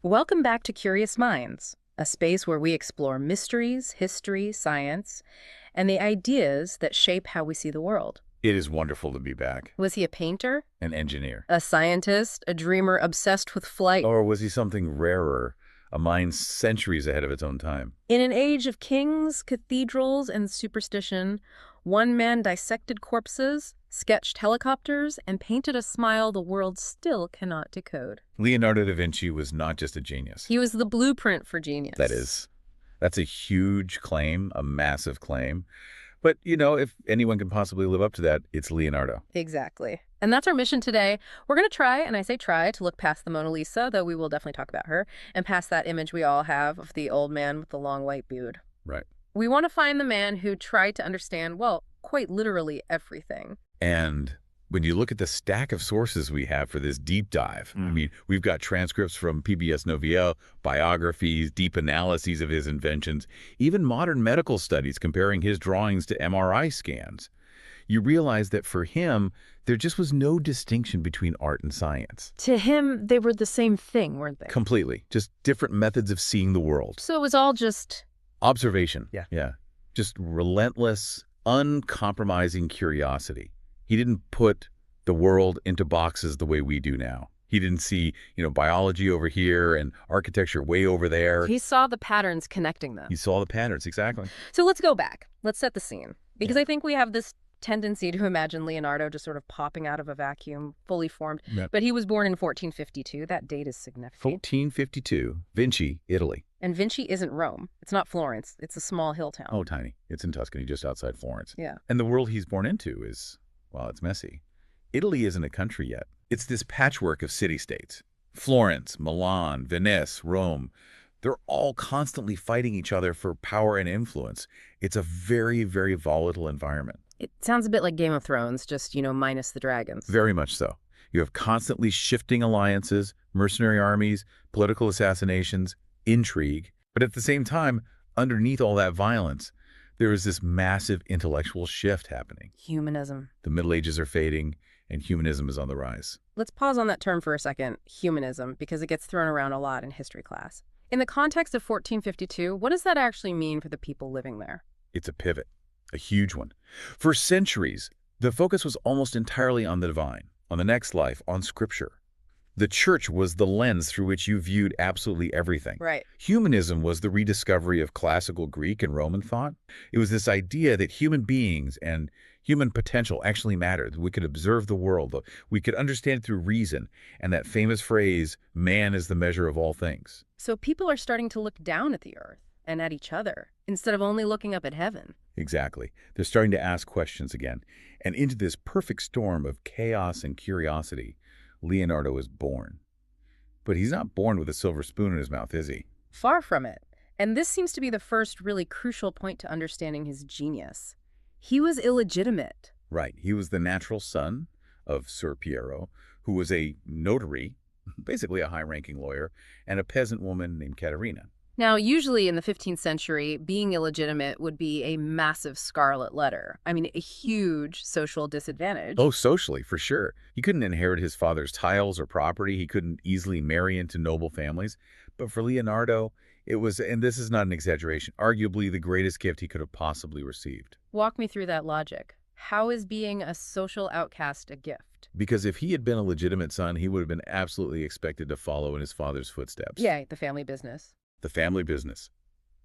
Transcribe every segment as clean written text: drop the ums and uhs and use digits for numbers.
Welcome back to Curious Minds, a space where we explore mysteries, history, science, and the ideas that shape how we see the world. It is wonderful to be back. Was he a painter, An engineer. a scientist, a dreamer obsessed with flight? Or was he something rarer, a mind centuries ahead of its own time? In an age of kings, cathedrals, and superstition, one man dissected corpses, sketched helicopters, and painted a smile the world still cannot decode. Leonardo da Vinci was not just a genius. He was the blueprint for genius. That's a huge claim, a massive claim. But, if anyone can possibly live up to that, it's Leonardo. Exactly. And that's our mission today. We're going to try, and I say try, to look past the Mona Lisa, though we will definitely talk about her, and past that image we all have of the old man with the long white beard. Right. We want to find the man who tried to understand, well, quite literally everything. And when you look at the stack of sources we have for this deep dive, I mean, we've got transcripts from PBS Novio, biographies, deep analyses of his inventions, even modern medical studies comparing his drawings to MRI scans. You realize that for him, there just was no distinction between art and science. To him, they were the same thing, weren't they? Completely. Just different methods of seeing the world. So it was all just... Observation. Yeah. Just relentless, uncompromising curiosity. He didn't put the world into boxes the way we do now. He didn't see, biology over here and architecture way over there. He saw the patterns connecting them. He saw the patterns, exactly. So let's go back. Let's set the scene. Because I think we have this tendency to imagine Leonardo just sort of popping out of a vacuum, fully formed. Yep. But he was born in 1452. That date is significant. 1452, Vinci, Italy. And Vinci isn't Rome. It's not Florence. It's a small hill town. Oh, tiny. It's in Tuscany, just outside Florence. Yeah. And the world he's born into is, well, it's messy. Italy isn't a country yet. It's this patchwork of city-states. Florence, Milan, Venice, Rome. They're all constantly fighting each other for power and influence. It's a very, very volatile environment. It sounds a bit like Game of Thrones, just, minus the dragons. Very much so. You have constantly shifting alliances, mercenary armies, political assassinations, intrigue. But at the same time, underneath all that violence, there is this massive intellectual shift happening. Humanism. The Middle Ages are fading, and humanism is on the rise. Let's pause on that term for a second, humanism, because it gets thrown around a lot in history class. In the context of 1452, what does that actually mean for the people living there? It's a pivot, a huge one. For centuries, the focus was almost entirely on the divine, on the next life, on scripture. The church was the lens through which you viewed absolutely everything. Right. Humanism was the rediscovery of classical Greek and Roman thought. It was this idea that human beings and human potential actually mattered. We could observe the world. We could understand it through reason. And that famous phrase, man is the measure of all things. So people are starting to look down at the earth and at each other instead of only looking up at heaven. Exactly. They're starting to ask questions again. And into this perfect storm of chaos and curiosity, Leonardo is born. But he's not born with a silver spoon in his mouth, is he? Far from it. And this seems to be the first really crucial point to understanding his genius. He was illegitimate. Right. He was the natural son of Ser Piero, who was a notary, basically a high-ranking lawyer, and a peasant woman named Caterina. Now, usually in the 15th century, being illegitimate would be a massive scarlet letter. I mean, a huge social disadvantage. Oh, socially, for sure. He couldn't inherit his father's titles or property. He couldn't easily marry into noble families. But for Leonardo, it was, and this is not an exaggeration, arguably the greatest gift he could have possibly received. Walk me through that logic. How is being a social outcast a gift? Because if he had been a legitimate son, he would have been absolutely expected to follow in his father's footsteps. Yeah, the family business. The family business.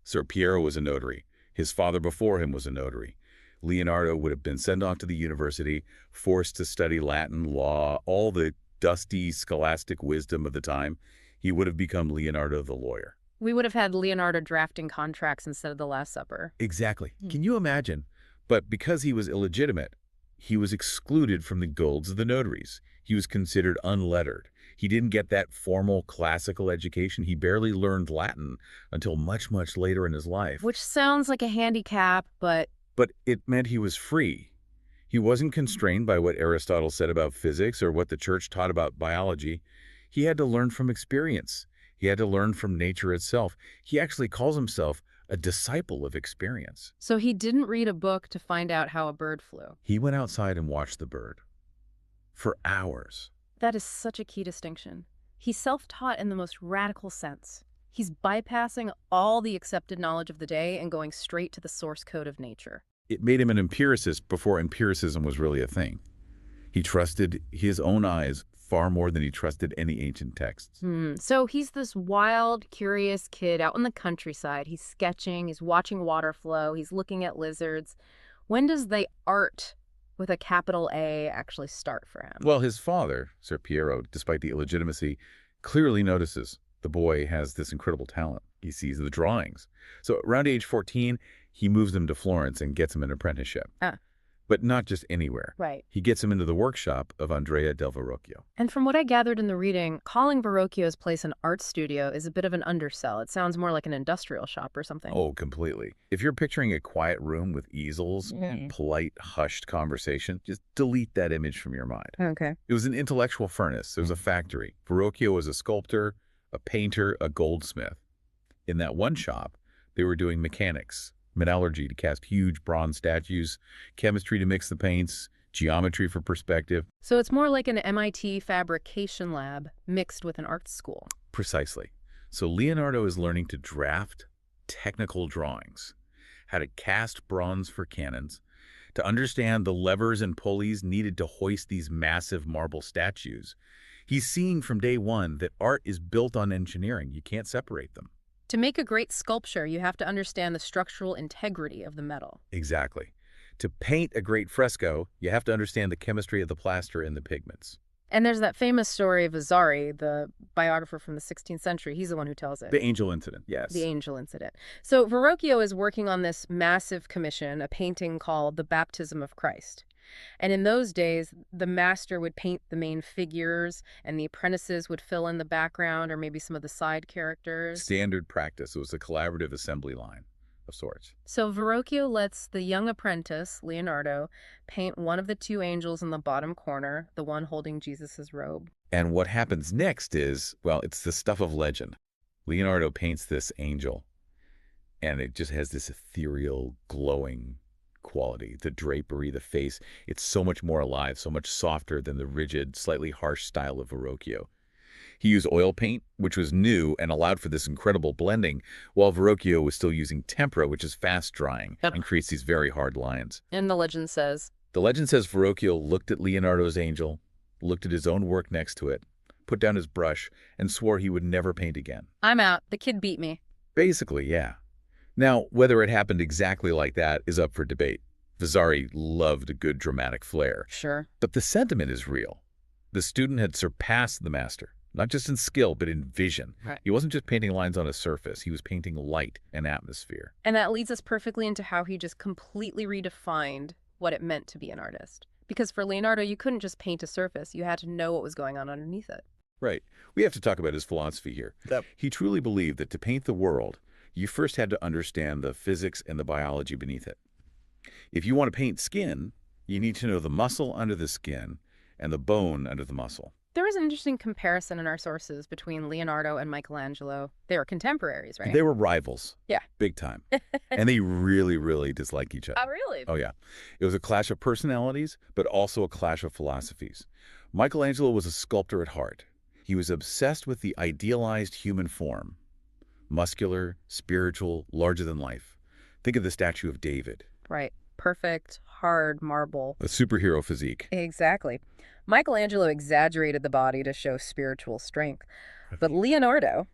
Ser Piero was a notary. His father before him was a notary. Leonardo would have been sent off to the university, forced to study Latin, law, all the dusty scholastic wisdom of the time. He would have become Leonardo the lawyer. We would have had Leonardo drafting contracts instead of the Last Supper. Exactly. Can you imagine? But because he was illegitimate, he was excluded from the guilds of the notaries. He was considered unlettered. He didn't get that formal classical education. He barely learned Latin until much, much later in his life. Which sounds like a handicap, but it meant he was free. He wasn't constrained by what Aristotle said about physics or what the church taught about biology. He had to learn from experience. He had to learn from nature itself. He actually calls himself a disciple of experience. So he didn't read a book to find out how a bird flew. He went outside and watched the bird for hours. That is such a key distinction. He's self-taught in the most radical sense. He's bypassing all the accepted knowledge of the day and going straight to the source code of nature. It made him an empiricist before empiricism was really a thing. He trusted his own eyes far more than he trusted any ancient texts. So he's this wild, curious kid out in the countryside. He's sketching, he's watching water flow, he's looking at lizards. When does the art with a capital A actually start for him? Well, his father, Ser Piero, despite the illegitimacy, clearly notices the boy has this incredible talent. He sees the drawings. So around age 14, he moves him to Florence and gets him an apprenticeship. Ah. But not just anywhere. Right. He gets him into the workshop of Andrea del Verrocchio. And from what I gathered in the reading, calling Verrocchio's place an art studio is a bit of an undersell. It sounds more like an industrial shop or something. Oh, completely. If you're picturing a quiet room with easels, Mm. polite, hushed conversation, just delete that image from your mind. Okay. It was an intellectual furnace. It was a factory. Verrocchio was a sculptor, a painter, a goldsmith. In that one shop, they were doing mechanics, metallurgy to cast huge bronze statues, chemistry to mix the paints, geometry for perspective. So it's more like an MIT fabrication lab mixed with an art school. Precisely. So Leonardo is learning to draft technical drawings, how to cast bronze for cannons, to understand the levers and pulleys needed to hoist these massive marble statues. He's seeing from day one that art is built on engineering. You can't separate them. To make a great sculpture, you have to understand the structural integrity of the metal. Exactly. To paint a great fresco, you have to understand the chemistry of the plaster and the pigments. And there's that famous story of Vasari, the biographer from the 16th century. He's the one who tells it. The angel incident, yes. The angel incident. So Verrocchio is working on this massive commission, a painting called The Baptism of Christ. And in those days, the master would paint the main figures and the apprentices would fill in the background or maybe some of the side characters. Standard practice. It was a collaborative assembly line of sorts. So Verrocchio lets the young apprentice, Leonardo, paint one of the two angels in the bottom corner, the one holding Jesus's robe. And what happens next is, well, it's the stuff of legend. Leonardo paints this angel, and it just has this ethereal, glowing quality. The drapery, the face, it's so much more alive, so much softer than the rigid, slightly harsh style of Verrocchio. He used oil paint, which was new and allowed for this incredible blending, while Verrocchio was still using tempera, which is fast-drying and creates these very hard lines. And the legend says? The legend says Verrocchio looked at Leonardo's angel, looked at his own work next to it, put down his brush, and swore he would never paint again. I'm out. The kid beat me. Basically, yeah. Now, whether it happened exactly like that is up for debate. Vasari loved a good dramatic flair. Sure. But the sentiment is real. The student had surpassed the master, not just in skill, but in vision. Right. He wasn't just painting lines on a surface. He was painting light and atmosphere. And that leads us perfectly into how he just completely redefined what it meant to be an artist. Because for Leonardo, you couldn't just paint a surface. You had to know what was going on underneath it. Right. We have to talk about his philosophy here. He truly believed that to paint the world, you first had to understand the physics and the biology beneath it. If you want to paint skin, you need to know the muscle under the skin and the bone under the muscle. There is an interesting comparison in our sources between Leonardo and Michelangelo. They were contemporaries, right? They were rivals. Yeah. Big time. And they really, really disliked each other. Oh, really? Oh, yeah. It was a clash of personalities, but also a clash of philosophies. Michelangelo was a sculptor at heart. He was obsessed with the idealized human form. Muscular, spiritual, larger than life. Think of the statue of David. Right. Perfect, hard marble. A superhero physique. Exactly. Michelangelo exaggerated the body to show spiritual strength. But Leonardo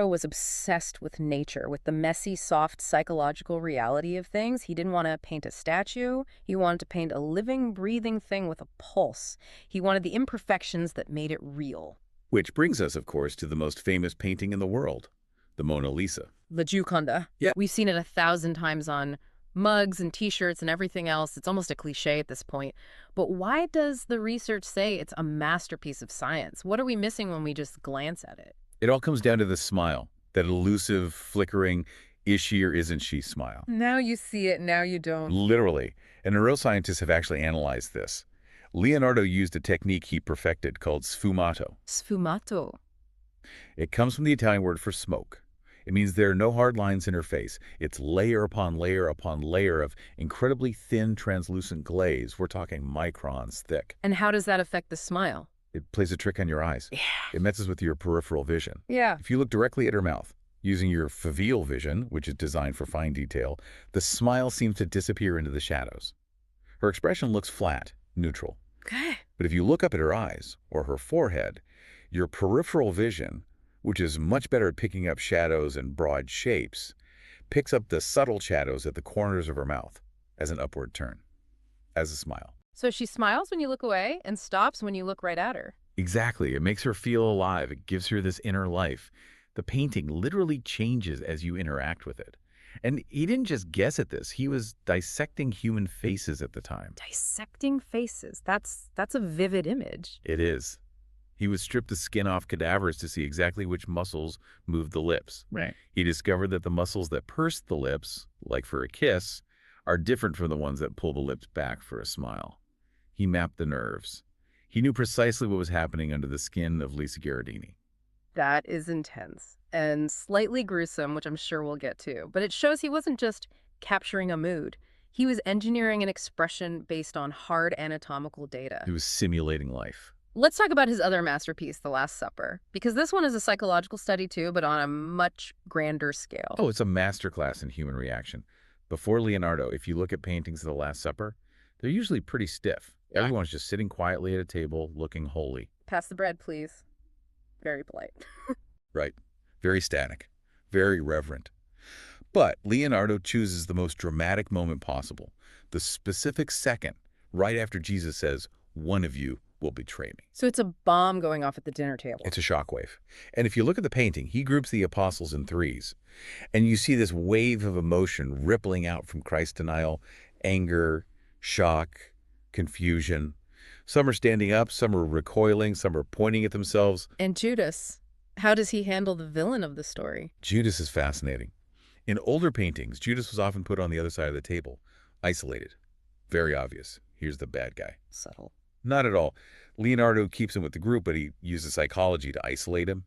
was obsessed with nature, with the messy, soft, psychological reality of things. He didn't want to paint a statue. He wanted to paint a living, breathing thing with a pulse. He wanted the imperfections that made it real. Which brings us, of course, to the most famous painting in the world, the Mona Lisa. La Gioconda. Yeah. We've seen it 1,000 times on mugs and T-shirts and everything else. It's almost a cliche at this point. But why does the research say it's a masterpiece of science? What are we missing when we just glance at it? It all comes down to the smile, that elusive, flickering, is she or isn't she smile. Now you see it, now you don't. Literally. And neuroscientists have actually analyzed this. Leonardo used a technique he perfected called sfumato. Sfumato. It comes from the Italian word for smoke. It means there are no hard lines in her face. It's layer upon layer upon layer of incredibly thin, translucent glaze. We're talking microns thick. And how does that affect the smile? It plays a trick on your eyes. Yeah. It messes with your peripheral vision. Yeah. If you look directly at her mouth, using your foveal vision, which is designed for fine detail, the smile seems to disappear into the shadows. Her expression looks flat, neutral. Okay. But if you look up at her eyes or her forehead, your peripheral vision, which is much better at picking up shadows and broad shapes, picks up the subtle shadows at the corners of her mouth as an upward turn, as a smile. So she smiles when you look away and stops when you look right at her. Exactly. It makes her feel alive. It gives her this inner life. The painting literally changes as you interact with it. And he didn't just guess at this. He was dissecting human faces at the time. Dissecting faces. That's a vivid image. It is. He would strip the skin off cadavers to see exactly which muscles moved the lips. Right. He discovered that the muscles that purse the lips, like for a kiss, are different from the ones that pull the lips back for a smile. He mapped the nerves. He knew precisely what was happening under the skin of Lisa Gherardini. That is intense and slightly gruesome, which I'm sure we'll get to. But it shows he wasn't just capturing a mood. He was engineering an expression based on hard anatomical data. He was simulating life. Let's talk about his other masterpiece, The Last Supper, because this one is a psychological study too, but on a much grander scale. Oh, it's a masterclass in human reaction. Before Leonardo, if you look at paintings of The Last Supper, they're usually pretty stiff. Yeah. Everyone's just sitting quietly at a table, looking holy. Pass the bread, please. Very polite. Right. Very static. Very reverent. But Leonardo chooses the most dramatic moment possible. The specific second, right after Jesus says, "One of you will betray me." So it's a bomb going off at the dinner table. It's a shockwave. And if you look at the painting, he groups the apostles in threes. And you see this wave of emotion rippling out from Christ's denial, anger, shock, confusion. Some are standing up, some are recoiling, some are pointing at themselves. And Judas, how does he handle the villain of the story? Judas is fascinating. In older paintings, Judas was often put on the other side of the table, isolated. Very obvious. Here's the bad guy. Subtle. Not at all. Leonardo keeps him with the group, but he uses psychology to isolate him.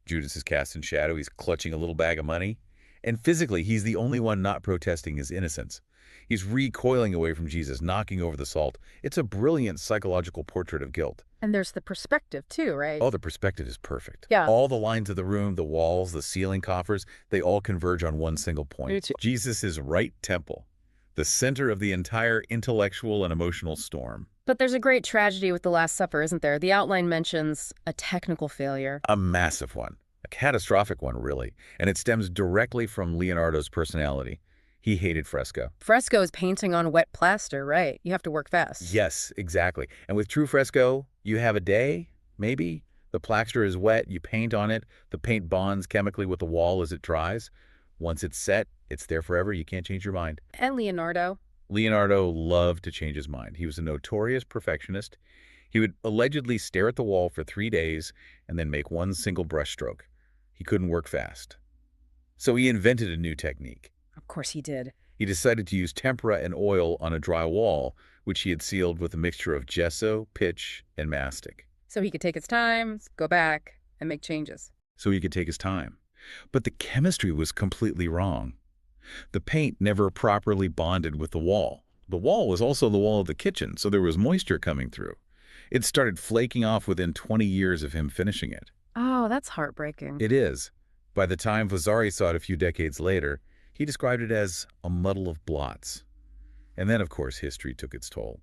Judas is cast in shadow. He's clutching a little bag of money. And physically, he's the only one not protesting his innocence. He's recoiling away from Jesus, knocking over the salt. It's a brilliant psychological portrait of guilt. And there's the perspective too, right? Oh, the perspective is perfect. Yeah. All the lines of the room, the walls, the ceiling coffers, they all converge on one single point. Jesus' right temple, the center of the entire intellectual and emotional storm. But there's a great tragedy with The Last Supper, isn't there? The outline mentions a technical failure. A massive one. A catastrophic one, really. And it stems directly from Leonardo's personality. He hated fresco. Fresco is painting on wet plaster, right? You have to work fast. Yes, exactly. And with true fresco, you have a day, maybe. The plaster is wet, you paint on it. The paint bonds chemically with the wall as it dries. Once it's set, it's there forever. You can't change your mind. And Leonardo? Leonardo loved to change his mind. He was a notorious perfectionist. He would allegedly stare at the wall for 3 days and then make one single brushstroke. He couldn't work fast. So he invented a new technique. Of course he did. He decided to use tempera and oil on a dry wall, which he had sealed with a mixture of gesso, pitch, and mastic. So he could take his time, go back, and make changes. So he could take his time. But the chemistry was completely wrong. The paint never properly bonded with the wall. The wall was also the wall of the kitchen, so there was moisture coming through. It started flaking off within 20 years of him finishing it. Oh, that's heartbreaking. It is. By the time Vasari saw it a few decades later, he described it as a muddle of blots. And then, of course, history took its toll.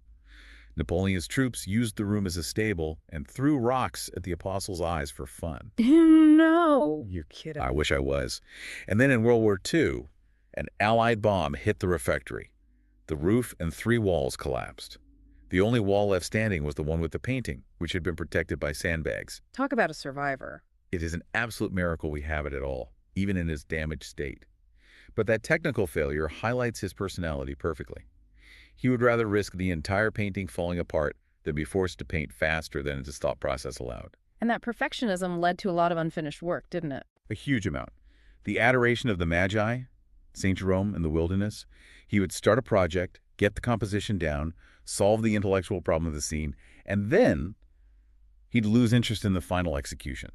Napoleon's troops used the room as a stable and threw rocks at the apostles' eyes for fun. No. You're kidding. I wish I was. And then in World War II, an Allied bomb hit the refectory. The roof and 3 walls collapsed. The only wall left standing was the one with the painting, which had been protected by sandbags. Talk about a survivor. It is an absolute miracle we have it at all, even in its damaged state. But that technical failure highlights his personality perfectly. He would rather risk the entire painting falling apart than be forced to paint faster than his thought process allowed. And that perfectionism led to a lot of unfinished work, didn't it? A huge amount. The adoration of the Magi, St. Jerome in the wilderness, he would start a project, get the composition down, solve the intellectual problem of the scene, and then he'd lose interest in the final execution.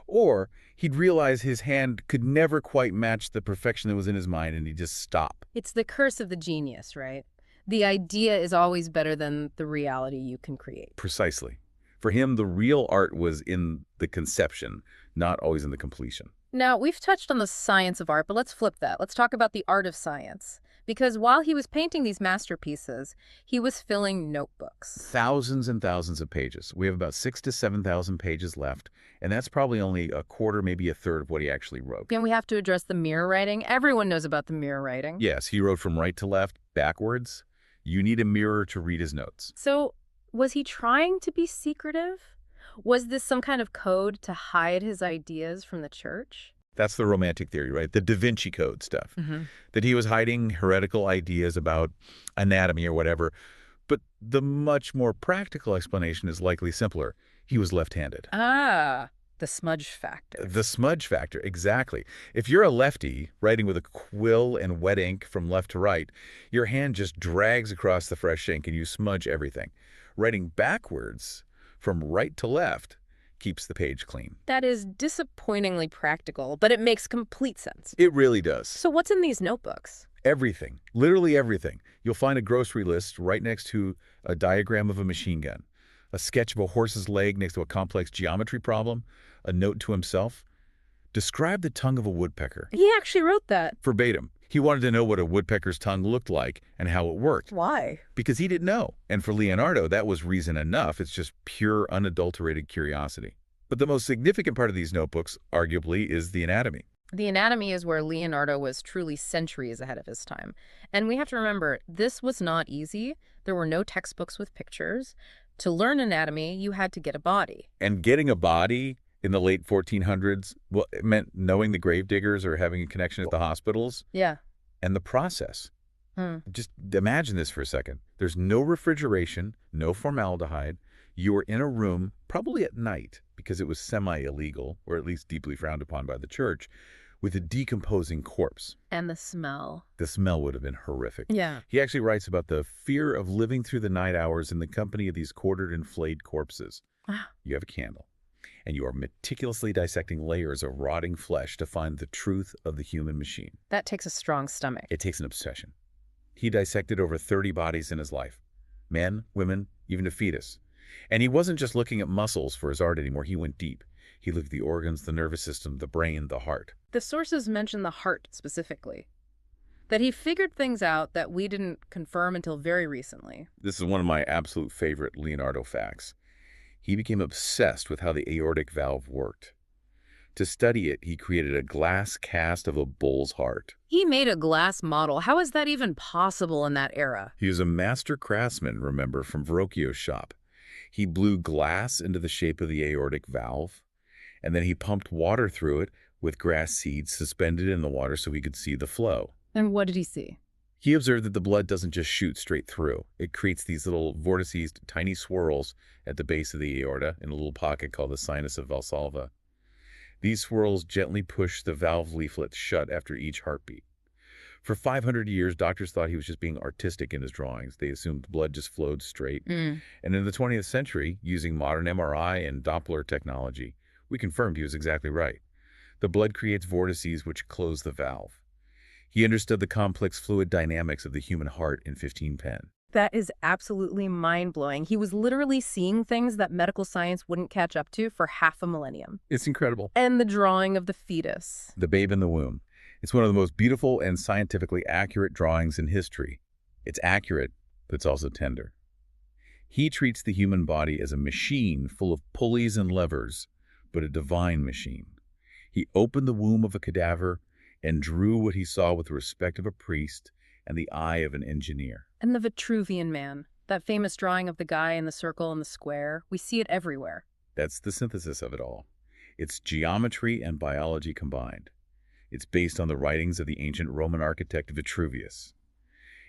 Or he'd realize his hand could never quite match the perfection that was in his mind, and he'd just stop. It's the curse of the genius, right? The idea is always better than the reality you can create. Precisely. For him, the real art was in the conception, not always in the completion. Now, we've touched on the science of art, but let's flip that. Let's talk about the art of science. Because while he was painting these masterpieces, he was filling notebooks. Thousands and thousands of pages. We have about 6,000 to 7,000 pages left, and that's probably only a quarter, maybe a third of what he actually wrote. And we have to address the mirror writing. Everyone knows about the mirror writing. Yes, he wrote from right to left, backwards. You need a mirror to read his notes. So, was he trying to be secretive? Was this some kind of code to hide his ideas from the church? That's the romantic theory, right? The Da Vinci Code stuff. That he was hiding heretical ideas about anatomy or whatever. But the much more practical explanation is likely simpler. He was left-handed. Ah, the smudge factor. The smudge factor, exactly. If you're a lefty, writing with a quill and wet ink from left to right, your hand just drags across the fresh ink and you smudge everything. Writing backwards, from right to left, keeps the page clean. That is disappointingly practical, but it makes complete sense. It really does. So what's in these notebooks? Everything. Literally everything. You'll find a grocery list right next to a diagram of a machine gun, a sketch of a horse's leg next to a complex geometry problem, a note to himself. Describe the tongue of a woodpecker. He actually wrote that. Verbatim. He wanted to know what a woodpecker's tongue looked like and how it worked. Why? Because he didn't know. And for Leonardo, that was reason enough. It's just pure, unadulterated curiosity. But the most significant part of these notebooks, arguably, is the anatomy. The anatomy is where Leonardo was truly centuries ahead of his time. And we have to remember, this was not easy. There were no textbooks with pictures. To learn anatomy, you had to get a body. And getting a body in the late 1400s, well, it meant knowing the gravediggers or having a connection at the hospitals. Yeah. And the process. Just imagine this for a second. There's no refrigeration, no formaldehyde. You were in a room, probably at night, because it was semi-illegal, or at least deeply frowned upon by the church, with a decomposing corpse. And the smell. The smell would have been horrific. Yeah. He actually writes about the fear of living through the night hours in the company of these quartered and flayed corpses. You have a candle, and you are meticulously dissecting layers of rotting flesh to find the truth of the human machine. That takes a strong stomach. It takes an obsession. He dissected over 30 bodies in his life. Men, women, even a fetus. And he wasn't just looking at muscles for his art anymore. He went deep. He looked at the organs, the nervous system, the brain, the heart. The sources mention the heart specifically. That he figured things out that we didn't confirm until very recently. This is one of my absolute favorite Leonardo facts. He became obsessed with how the aortic valve worked. To study it, he created a glass cast of a bull's heart. He made a glass model. How is that even possible in that era? He was a master craftsman, remember, from Verrocchio's shop. He blew glass into the shape of the aortic valve, and then he pumped water through it with grass seeds suspended in the water so he could see the flow. And what did he see? He observed that the blood doesn't just shoot straight through. It creates these little vortices, tiny swirls at the base of the aorta in a little pocket called the sinus of Valsalva. These swirls gently push the valve leaflet shut after each heartbeat. For 500 years, doctors thought he was just being artistic in his drawings. They assumed blood just flowed straight. And in the 20th century, using modern MRI and Doppler technology, we confirmed he was exactly right. The blood creates vortices which close the valve. He understood the complex fluid dynamics of the human heart in 1510. That is absolutely mind-blowing. He was literally seeing things that medical science wouldn't catch up to for half a millennium. It's incredible. And the drawing of the fetus. The babe in the womb. It's one of the most beautiful and scientifically accurate drawings in history. It's accurate, but it's also tender. He treats the human body as a machine full of pulleys and levers, but a divine machine. He opened the womb of a cadaver and drew what he saw with the respect of a priest and the eye of an engineer. And the Vitruvian Man, that famous drawing of the guy in the circle and the square, we see it everywhere. That's the synthesis of it all. It's geometry and biology combined. It's based on the writings of the ancient Roman architect Vitruvius.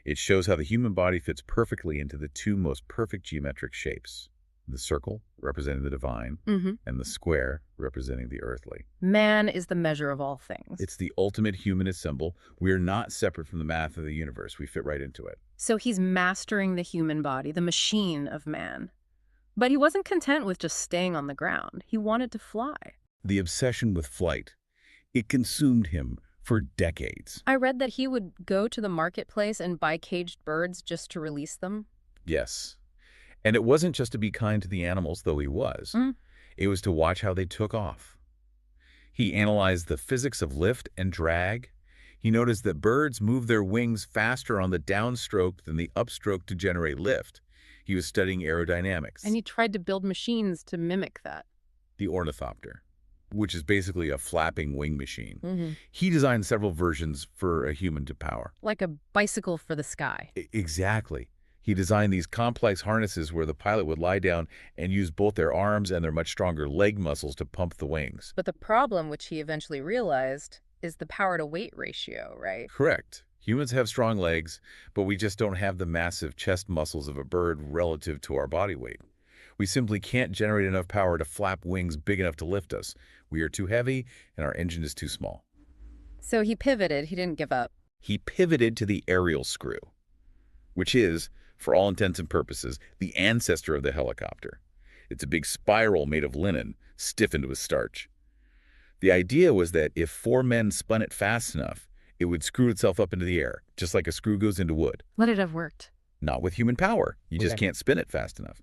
It shows how the human body fits perfectly into the two most perfect geometric shapes, the circle representing the divine and the square representing the earthly. Man is the measure of all things. It's the ultimate humanist symbol. We're not separate from the math of the universe. We fit right into it. So he's mastering the human body, the machine of man. But he wasn't content with just staying on the ground. He wanted to fly. The obsession with flight, it consumed him for decades. I read that he would go to the marketplace and buy caged birds just to release them. Yes. And it wasn't just to be kind to the animals, though he was. Mm. It was to watch how they took off. He analyzed the physics of lift and drag. He noticed that birds move their wings faster on the downstroke than the upstroke to generate lift. He was studying And aerodynamics. he tried to build machines to mimic that. The ornithopter, which is basically a flapping wing machine. Mm-hmm. He designed several versions for a human to power. Like a bicycle for the sky. Exactly. He designed these complex harnesses where the pilot would lie down and use both their arms and their much stronger leg muscles to pump the wings. But the problem, which he eventually realized, is the power-to-weight ratio, right? Correct. Humans have strong legs, but we just don't have the massive chest muscles of a bird relative to our body weight. We simply can't generate enough power to flap wings big enough to lift us. We are too heavy, and our engine is too small. So he pivoted. He didn't give up. He pivoted to the aerial screw, which is, for all intents and purposes, the ancestor of the helicopter. It's a big spiral made of linen, stiffened with starch. The idea was that if 4 men spun it fast enough, it would screw itself up into the air, just like a screw goes into wood. Let it have worked. Not with human power. You just can't spin it fast enough.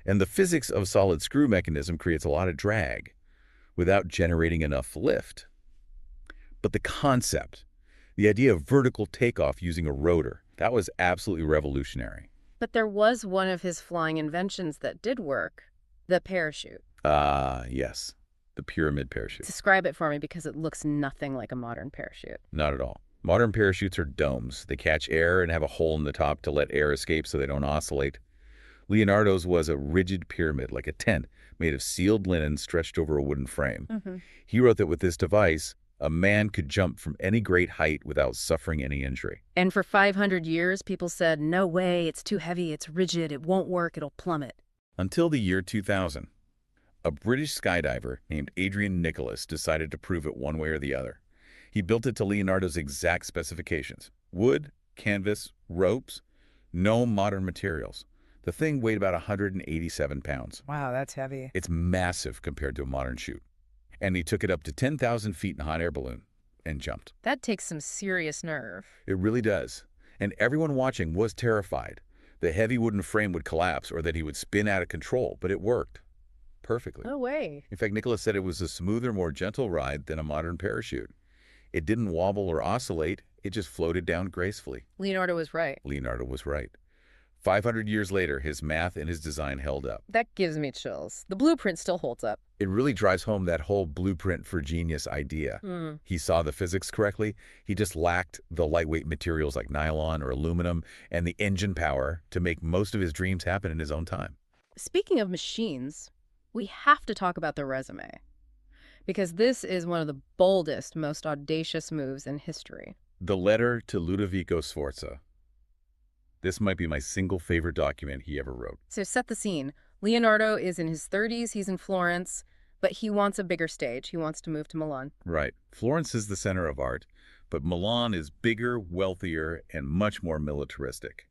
And the physics of solid screw mechanism creates a lot of drag without generating enough lift. But the concept, the idea of vertical takeoff using a rotor, that was absolutely revolutionary. But there was one of his flying inventions that did work, the parachute. Yes, the pyramid parachute. Describe it for me because it looks nothing like a modern parachute. Not at all. Modern parachutes are domes. They catch air and have a hole in the top to let air escape so they don't oscillate. Leonardo's was a rigid pyramid, like a tent, made of sealed linen stretched over a wooden frame. Mm-hmm. He wrote that with this device, a man could jump from any great height without suffering any injury. And for 500 years, people said, no way, it's too heavy, it's rigid, it won't work, it'll plummet. Until the year 2000. A British skydiver named Adrian Nicholas decided to prove it one way or the other. He built it to Leonardo's exact specifications. Wood, canvas, ropes, no modern materials. The thing weighed about 187 pounds. Wow, that's heavy. It's massive compared to a modern chute. And he took it up to 10,000 feet in a hot air balloon and jumped. That takes some serious nerve. It really does. And everyone watching was terrified. The heavy wooden frame would collapse or that he would spin out of control, but it worked perfectly. No way. In fact, Nicholas said it was a smoother, more gentle ride than a modern parachute. It didn't wobble or oscillate. It just floated down gracefully. Leonardo was right. Leonardo was right. 500 years later, his math and his design held up. That gives me chills. The blueprint still holds up. It really drives home that whole blueprint for genius idea. He saw the physics correctly. He just lacked the lightweight materials like nylon or aluminum and the engine power to make most of his dreams happen in his own time. Speaking of machines, we have to talk about the resume. Because this is one of the boldest, most audacious moves in history. The letter to Ludovico Sforza. This might be my single favorite document he ever wrote. So set the scene. Leonardo is in his 30s, he's in Florence, but he wants a bigger stage. He wants to move to Milan. Right. Florence is the center of art, but Milan is bigger, wealthier, and much more militaristic.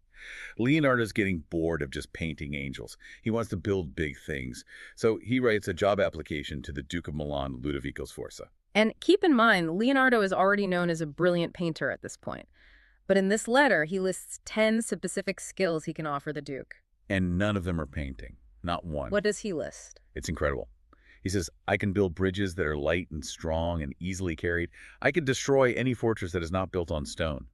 Leonardo's getting bored of just painting angels. He wants to build big things. So he writes a job application to the Duke of Milan, Ludovico Sforza. And keep in mind, Leonardo is already known as a brilliant painter at this point. But in this letter, he lists 10 specific skills he can offer the Duke. And none of them are painting. Not one. What does he list? It's incredible. He says, I can build bridges that are light and strong and easily carried. I can destroy any fortress that is not built on stone.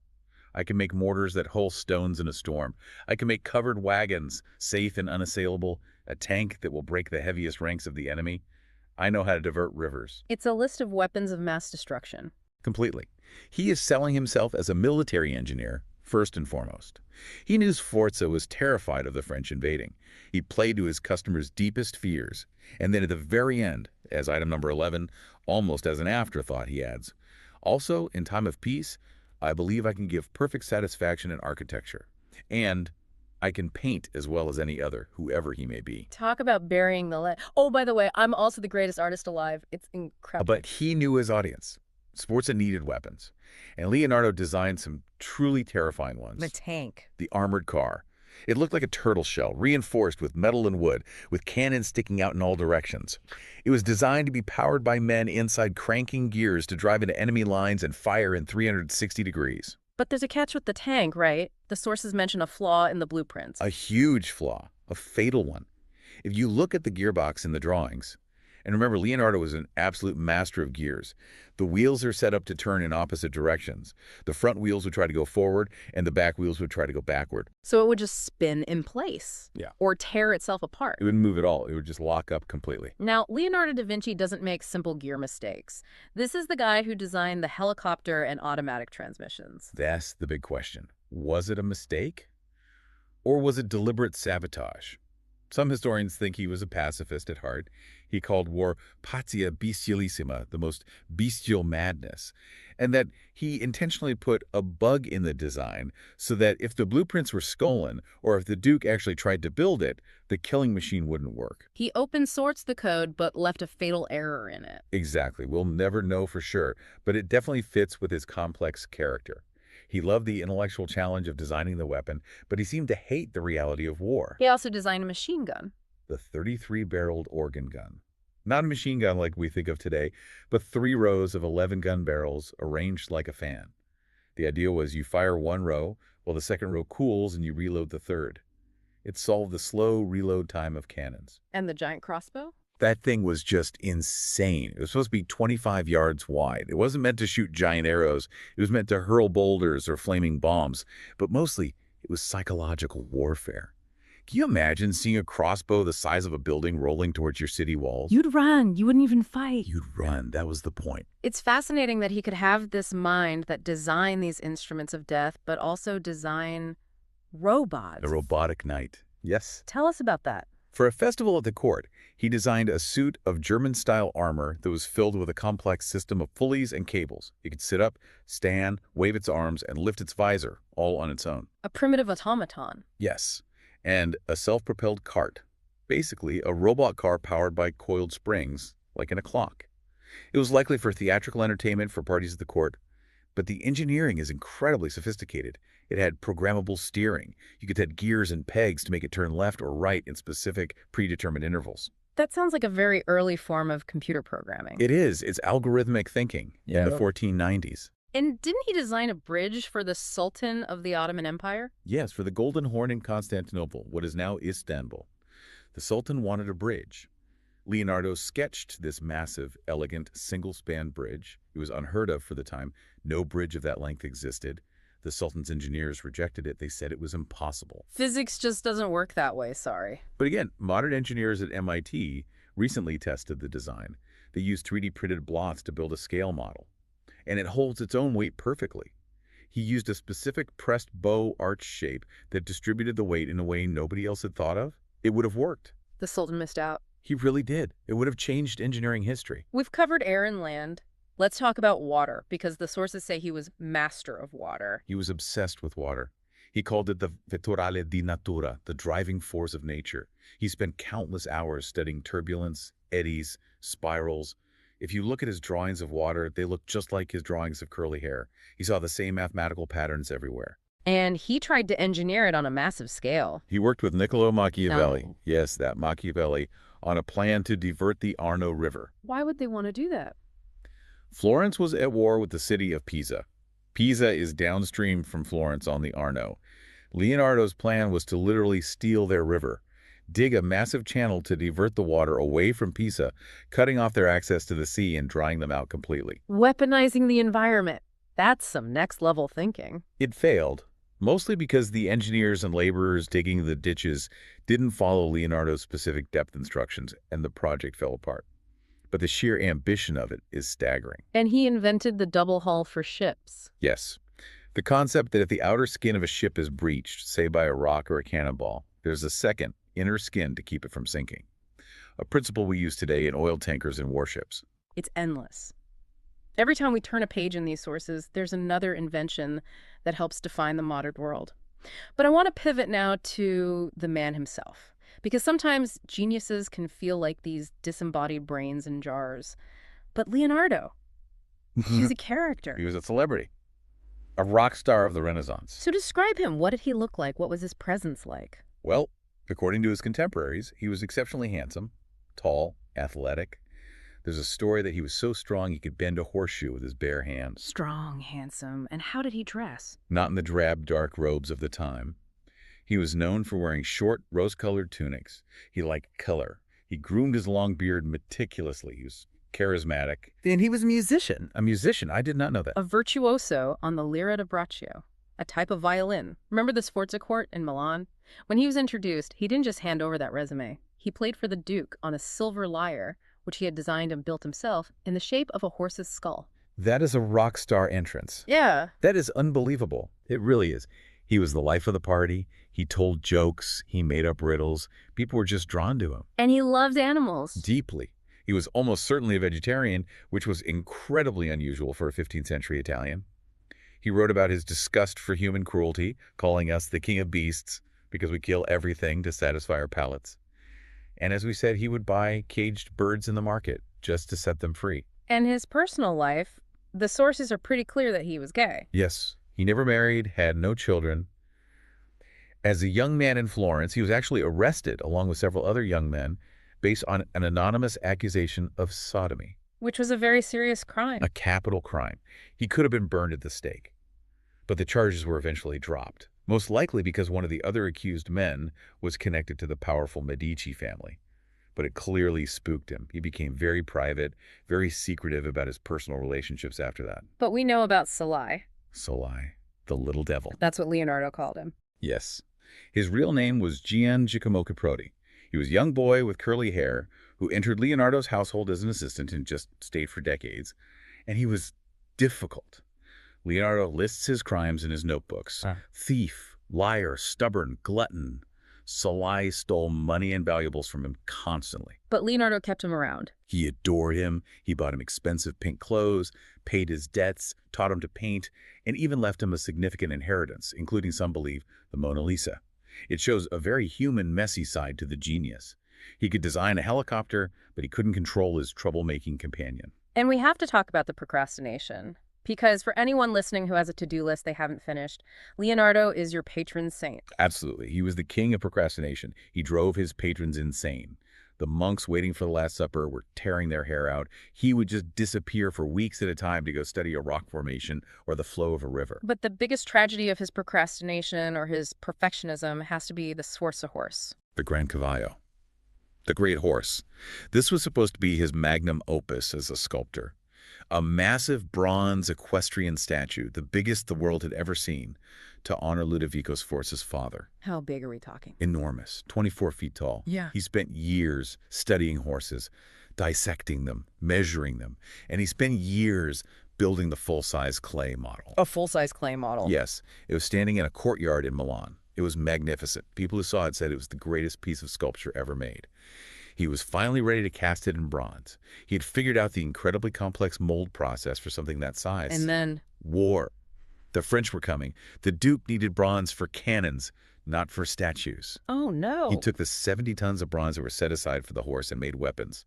I can make mortars that hold stones in a storm. I can make covered wagons, safe and unassailable, a tank that will break the heaviest ranks of the enemy. I know how to divert rivers. It's a list of weapons of mass destruction. Completely. He is selling himself as a military engineer, first and foremost. He knew Sforza was terrified of the French invading. He played to his customers' deepest fears. And then at the very end, as item number 11, almost as an afterthought, he adds, also, in time of peace, I believe I can give perfect satisfaction in architecture. And I can paint as well as any other, whoever he may be. Talk about burying the lead. Oh, by the way, I'm also the greatest artist alive. It's incredible. But he knew his audience. Sforza needed weapons. And Leonardo designed some truly terrifying ones. The tank. The armored car. It looked like a turtle shell, reinforced with metal and wood, with cannons sticking out in all directions. It was designed to be powered by men inside cranking gears to drive into enemy lines and fire in 360 degrees. But there's a catch with the tank, right? The sources mention a flaw in the blueprints. A huge flaw. a fatal one. If you look at the gearbox in the drawings, and remember, Leonardo was an absolute master of gears. The wheels are set up to turn in opposite directions. The front wheels would try to go forward, and the back wheels would try to go backward. So it would just spin in place. Yeah. Or tear itself apart. It wouldn't move at all. It would just lock up completely. Now, Leonardo da Vinci doesn't make simple gear mistakes. This is the guy who designed the helicopter and automatic transmissions. That's the big question. Was it a mistake? Or was it deliberate sabotage? Some historians think he was a pacifist at heart. He called war patia bestialissima, the most bestial madness, and that he intentionally put a bug in the design so that if the blueprints were stolen or if the Duke actually tried to build it, the killing machine wouldn't work. He open sourced the code but left a fatal error in it. Exactly. We'll never know for sure, but it definitely fits with his complex character. He loved the intellectual challenge of designing the weapon, but he seemed to hate the reality of war. He also designed a machine gun. The 33-barreled organ gun. Not a machine gun like we think of today, but 3 rows of 11 gun barrels arranged like a fan. The idea was you fire one row, while the second row cools and you reload the third. It solved the slow reload time of cannons. And the giant crossbow? That thing was just insane. It was supposed to be 25 yards wide. It wasn't meant to shoot giant arrows. It was meant to hurl boulders or flaming bombs. But mostly, it was psychological warfare. Can you imagine seeing a crossbow the size of a building rolling towards your city walls? You'd run. You wouldn't even fight. You'd run. That was the point. It's fascinating that he could have this mind that designed these instruments of death, but also design robots. The robotic knight. Yes. Tell us about that. For a festival at the court, he designed a suit of German-style armor that was filled with a complex system of pulleys and cables. It could sit up, stand, wave its arms, and lift its visor, all on its own. A primitive automaton. Yes, and a self-propelled cart. Basically, a robot car powered by coiled springs, like in a clock. It was likely for theatrical entertainment for parties at the court, but the engineering is incredibly sophisticated. It had programmable steering. You could set gears and pegs to make it turn left or right in specific predetermined intervals. That sounds like a very early form of computer programming. It is. It's algorithmic thinking in the 1490s. And didn't he design a bridge for the Sultan of the Ottoman Empire? Yes, for the Golden Horn in Constantinople, what is now Istanbul. The Sultan wanted a bridge. Leonardo sketched this massive, elegant, single-span bridge. It was unheard of for the time. No bridge of that length existed. The Sultan's engineers rejected it. They said it was impossible. Physics just doesn't work that way, sorry. But again, modern engineers at MIT recently tested the design. They used 3D printed blocks to build a scale model. And it holds its own weight perfectly. He used a specific pressed bow arch shape that distributed the weight in a way nobody else had thought of. It would have worked. The Sultan missed out. He really did. It would have changed engineering history. We've covered air and land. Let's talk about water, because the sources say he was master of water. He was obsessed with water. He called it the vettorale di natura, the driving force of nature. He spent countless hours studying turbulence, eddies, spirals. If you look at his drawings of water, they look just like his drawings of curly hair. He saw the same mathematical patterns everywhere. And he tried to engineer it on a massive scale. He worked with Niccolo Machiavelli, No. yes, that Machiavelli, on a plan to divert the Arno River. Why would they want to do that? Florence was at war with the city of Pisa. Pisa is downstream from Florence on the Arno. Leonardo's plan was to literally steal their river, dig a massive channel to divert the water away from Pisa, cutting off their access to the sea and drying them out completely. Weaponizing the environment. That's some next-level thinking. It failed, mostly because the engineers and laborers digging the ditches didn't follow Leonardo's specific depth instructions, and the project fell apart. But the sheer ambition of it is staggering. And he invented the double hull for ships. Yes. The concept that if the outer skin of a ship is breached, say by a rock or a cannonball, there's a second, inner skin to keep it from sinking. A principle we use today in oil tankers and warships. It's endless. Every time we turn a page in these sources, there's another invention that helps define the modern world. But I want to pivot now to the man himself, because sometimes geniuses can feel like these disembodied brains in jars. But Leonardo, he's a character. He was a celebrity, a rock star of the Renaissance. So describe him. What did he look like? What was his presence like? Well, according to his contemporaries, he was exceptionally handsome, tall, athletic. There's a story that he was so strong he could bend a horseshoe with his bare hands. Strong, handsome. And how did he dress? Not in the drab, dark robes of the time. He was known for wearing short, rose-colored tunics. He liked color. He groomed his long beard meticulously. He was charismatic. And he was a musician. A musician. I did not know that. A virtuoso on the lira da braccio, a type of violin. Remember the Sforza court in Milan? When he was introduced, he didn't just hand over that resume. He played for the Duke on a silver lyre, which he had designed and built himself, in the shape of a horse's skull. That is a rock star entrance. Yeah. That is unbelievable. It really is. He was the life of the party. He told jokes. He made up riddles. People were just drawn to him. And he loved animals. Deeply. He was almost certainly a vegetarian, which was incredibly unusual for a 15th century Italian. He wrote about his disgust for human cruelty, calling us the king of beasts because we kill everything to satisfy our palates. And as we said, he would buy caged birds in the market just to set them free. And his personal life, the sources are pretty clear that he was gay. Yes, he never married, had no children. As a young man in Florence, he was actually arrested along with several other young men based on an anonymous accusation of sodomy. Which was a very serious crime. A capital crime. He could have been burned at the stake. But the charges were eventually dropped, most likely because one of the other accused men was connected to the powerful Medici family. But it clearly spooked him. He became very private, very secretive about his personal relationships after that. But we know about Salai. Salai, the little devil. That's what Leonardo called him. Yes. His real name was Gian Giacomo Caproti. He was a young boy with curly hair who entered Leonardo's household as an assistant and just stayed for decades. And he was difficult. Leonardo lists his crimes in his notebooks. Thief, liar, stubborn, glutton. Salai stole money and valuables from him constantly. But Leonardo kept him around. He adored him. He bought him expensive pink clothes, paid his debts, taught him to paint, and even left him a significant inheritance, including, some believe, the Mona Lisa. It shows a very human, messy side to the genius. He could design a helicopter, but he couldn't control his troublemaking companion. And we have to talk about the procrastination. Because for anyone listening who has a to-do list they haven't finished, Leonardo is your patron saint. Absolutely. He was the king of procrastination. He drove his patrons insane. The monks waiting for the Last Supper were tearing their hair out. He would just disappear for weeks at a time to go study a rock formation or the flow of a river. But the biggest tragedy of his procrastination or his perfectionism has to be the Sforza horse. The Gran Cavallo. The Great Horse. This was supposed to be his magnum opus as a sculptor. A massive bronze equestrian statue, the biggest the world had ever seen, to honor Ludovico Sforza's father. How big are we talking? Enormous, 24 feet tall. Yeah. He spent years studying horses, dissecting them, measuring them, and he spent years building the full-size clay model. A full-size clay model. Yes, it was standing in a courtyard in Milan. It was magnificent. People who saw it said it was the greatest piece of sculpture ever made. He was finally ready to cast it in bronze. He had figured out the incredibly complex mold process for something that size. And then? War. The French were coming. The Duke needed bronze for cannons, not for statues. Oh, no. He took the 70 tons of bronze that were set aside for the horse and made weapons.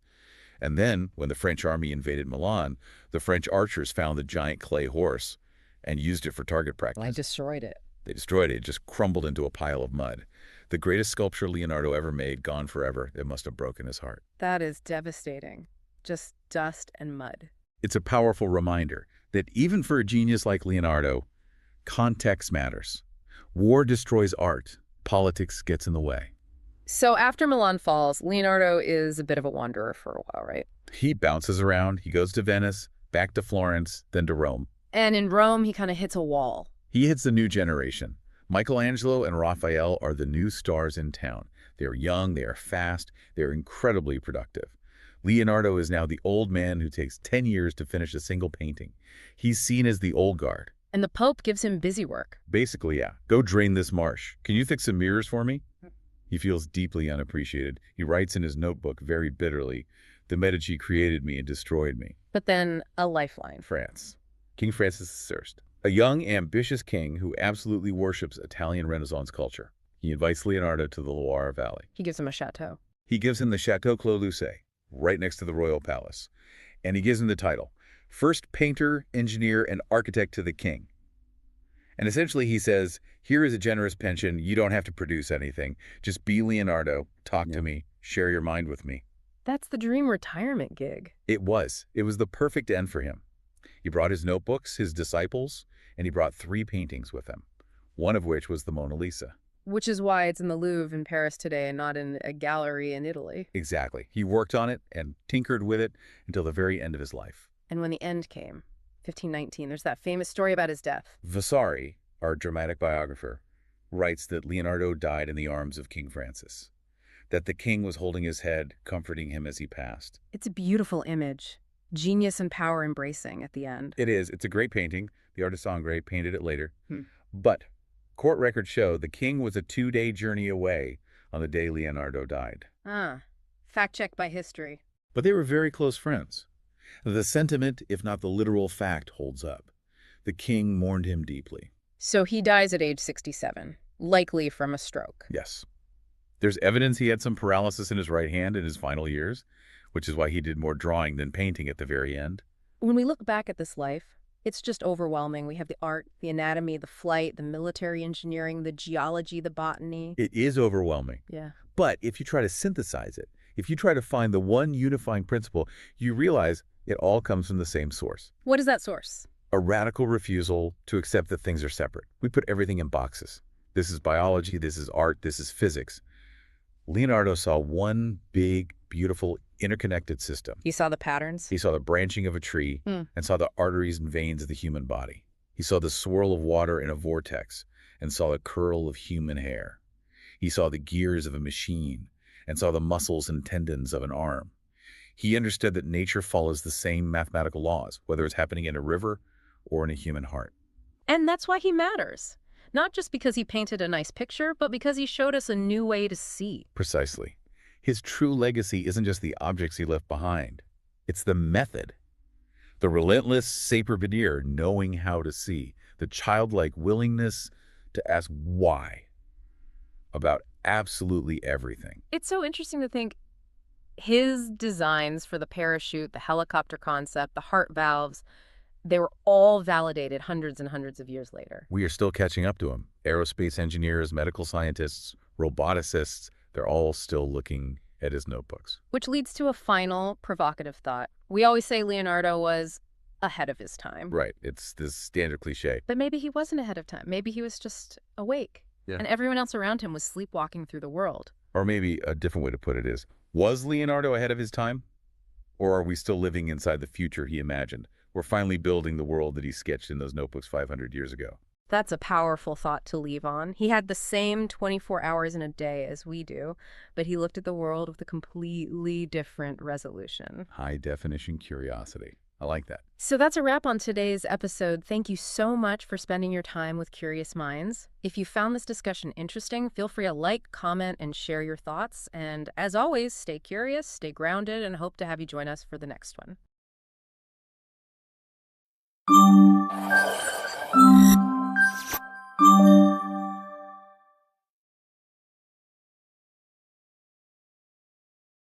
And then, when the French army invaded Milan, the French archers found the giant clay horse and used it for target practice. I destroyed it. They destroyed it. It just crumbled into a pile of mud. The greatest sculpture Leonardo ever made, gone forever. It must have broken his heart. That is devastating. Just dust and mud. It's a powerful reminder that even for a genius like Leonardo, context matters. War destroys art. Politics gets in the way. So after Milan falls, Leonardo is a bit of a wanderer for a while, right? He bounces around. He goes to Venice, back to Florence, then to Rome. And in Rome, he kind of hits a wall. He hits the new generation. Michelangelo and Raphael are the new stars in town. They are young, they are fast, they are incredibly productive. Leonardo is now the old man who takes 10 years to finish a single painting. He's seen as the old guard. And the Pope gives him busy work. Basically, yeah. Go drain this marsh. Can you fix some mirrors for me? He feels deeply unappreciated. He writes in his notebook very bitterly, "The Medici created me and destroyed me." But then a lifeline. France. King Francis I. A young, ambitious king who absolutely worships Italian Renaissance culture. He invites Leonardo to the Loire Valley. He gives him a chateau. He gives him the Chateau Clos Lucé, right next to the royal palace. And he gives him the title, First Painter, Engineer, and Architect to the King. And essentially he says, here is a generous pension. You don't have to produce anything. Just be Leonardo, talk to me, share your mind with me. That's the dream retirement gig. It was. It was the perfect end for him. He brought his notebooks, his disciples, and he brought 3 paintings with him, one of which was the Mona Lisa. Which is why it's in the Louvre in Paris today and not in a gallery in Italy. Exactly. He worked on it and tinkered with it until the very end of his life. And when the end came, 1519, there's that famous story about his death. Vasari, our dramatic biographer, writes that Leonardo died in the arms of King Francis, that the king was holding his head, comforting him as he passed. It's a beautiful image. Genius and power embracing at the end. It is. It's a great painting. The artist Sangre painted it later. Hmm. But court records show the king was a 2-day journey away on the day Leonardo died. Fact check by history. But they were very close friends. The sentiment, if not the literal fact, holds up. The king mourned him deeply. So he dies at age 67, likely from a stroke. Yes. There's evidence he had some paralysis in his right hand in his final years, which is why he did more drawing than painting at the very end. When we look back at this life, it's just overwhelming. We have the art, the anatomy, the flight, the military engineering, the geology, the botany. It is overwhelming. Yeah. But if you try to synthesize it, if you try to find the one unifying principle, you realize it all comes from the same source. What is that source? A radical refusal to accept that things are separate. We put everything in boxes. This is biology, this is art, this is physics. Leonardo saw one big, beautiful, interconnected system. He saw the patterns. He saw the branching of a tree and saw the arteries and veins of the human body. He saw the swirl of water in a vortex and saw the curl of human hair. He saw the gears of a machine and saw the muscles and tendons of an arm. He understood that nature follows the same mathematical laws, whether it's happening in a river or in a human heart. And that's why he matters. Not just because he painted a nice picture, but because he showed us a new way to see. Precisely. His true legacy isn't just the objects he left behind. It's the method. The relentless sapere knowing how to see. The childlike willingness to ask why about absolutely everything. It's so interesting to think his designs for the parachute, the helicopter concept, the heart valves, they were all validated hundreds and hundreds of years later. We are still catching up to him. Aerospace engineers, medical scientists, roboticists, they're all still looking at his notebooks. Which leads to a final provocative thought. We always say Leonardo was ahead of his time. Right. It's this standard cliche. But maybe he wasn't ahead of time. Maybe he was just awake. Yeah. And everyone else around him was sleepwalking through the world. Or maybe a different way to put it is, was Leonardo ahead of his time? Or are we still living inside the future he imagined? We're finally building the world that he sketched in those notebooks 500 years ago. That's a powerful thought to leave on. He had the same 24 hours in a day as we do, but he looked at the world with a completely different resolution. High-definition curiosity. I like that. So that's a wrap on today's episode. Thank you so much for spending your time with Curious Minds. If you found this discussion interesting, feel free to like, comment, and share your thoughts. And as always, stay curious, stay grounded, and hope to have you join us for the next one.